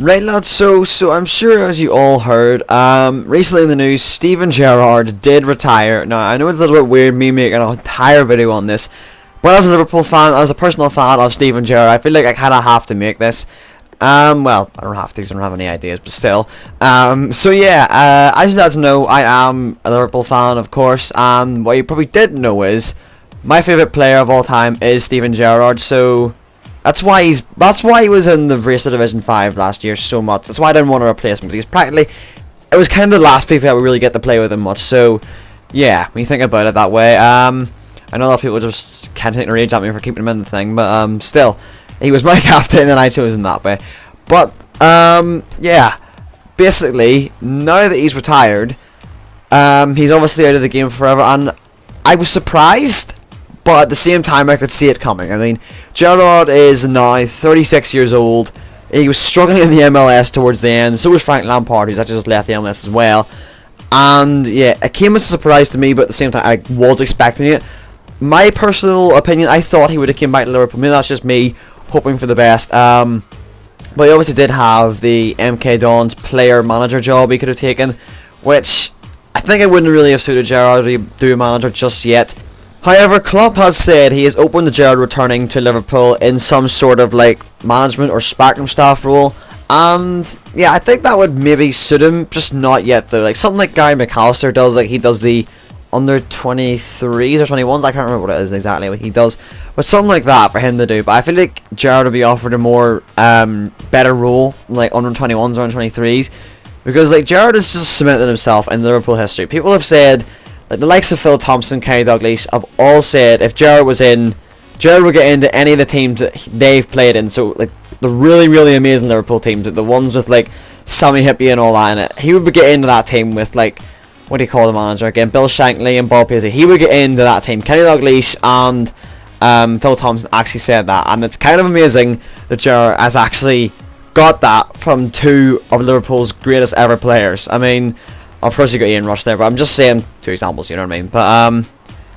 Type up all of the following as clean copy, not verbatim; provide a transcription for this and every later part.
Right, lads, so I'm sure as you all heard, recently in the news, Steven Gerrard did retire. Now, I know it's a little bit weird me making an entire video on this, but as a Liverpool fan, as a personal fan of Steven Gerrard, I feel like I kind of have to make this. Well, I don't have to because I don't have any ideas, but still. So yeah, as you lads know, I am a Liverpool fan, of course, and what you probably didn't know is, my favourite player of all time is Steven Gerrard, so that's why he was in the race to Division 5 last year so much. That's why I didn't want to replace him, because he's practically, it was kind of the last FIFA I would really get to play with him much, so yeah, when you think about it that way. I know a lot of people just can't take the rage at me for keeping him in the thing, but still, he was my captain and I chose him that way. But yeah, basically, now that he's retired, he's obviously out of the game forever, and I was surprised, but at the same time I could see it coming. I mean, Gerrard is now 36 years old. He was struggling in the MLS towards the end. So was Frank Lampard, who's actually just left the MLS as well. And yeah, it came as a surprise to me, but at the same time I was expecting it. My personal opinion, I thought he would have came back to Liverpool. Maybe that's just me hoping for the best. But he obviously did have the MK Dons player-manager job he could have taken, which I think it wouldn't really have suited Gerrard to do a manager just yet. However, Klopp has said he is open to Gerrard returning to Liverpool in some sort of like management or Spectrum staff role, and yeah, I think that would maybe suit him, just not yet though. Like something like Gary McAllister does, like he does the under 23s or 21s, I can't remember what it is exactly what he does, but something like that for him to do. But I feel like Gerrard would be offered a more better role, like under 21s or under 23s, because like Gerrard has just cemented himself in Liverpool history. People have said, like the likes of Phil Thompson, Kenny Dalglish have all said if Gerrard was in, Gerrard would get into any of the teams that they've played in. So like the really, really amazing Liverpool teams, the ones with like Sammy Hippie and all that in it, he would get into that team with like, what do you call the manager again, Bill Shankly and Bob Paisley. He would get into that team. Kenny Dalglish and Phil Thompson actually said that, and it's kind of amazing that Gerrard has actually got that from two of Liverpool's greatest ever players. I mean, of course you got Ian Rush there, but I'm just saying two examples, you know what I mean? But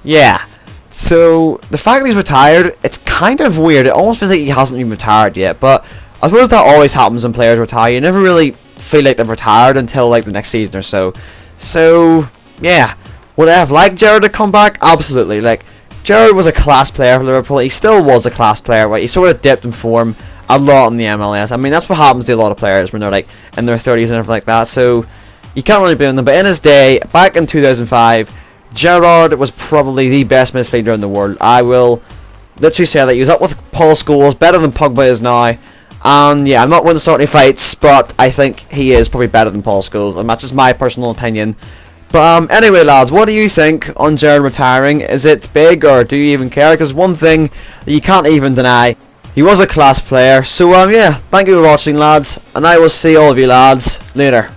yeah, so the fact that he's retired, it's kind of weird. It almost feels like he hasn't even retired yet, but I suppose that always happens when players retire. You never really feel like they've retired until like the next season or so. So yeah, would I have liked Gerrard to come back? Absolutely. Like, Gerrard was a class player for Liverpool. He still was a class player, right? He sort of dipped in form a lot in the MLS. I mean, that's what happens to a lot of players when they're like in their 30s and everything like that. So you can't really blame them, but in his day, back in 2005, Gerrard was probably the best midfielder in the world. I will literally say that. He was up with Paul Scholes, better than Pogba is now. And yeah, I'm not going to start any fights, but I think he is probably better than Paul Scholes, and that's just my personal opinion. But anyway, lads, what do you think on Gerrard retiring? Is it big, or do you even care? Because one thing that you can't even deny, he was a class player. So yeah, thank you for watching, lads, and I will see all of you lads later.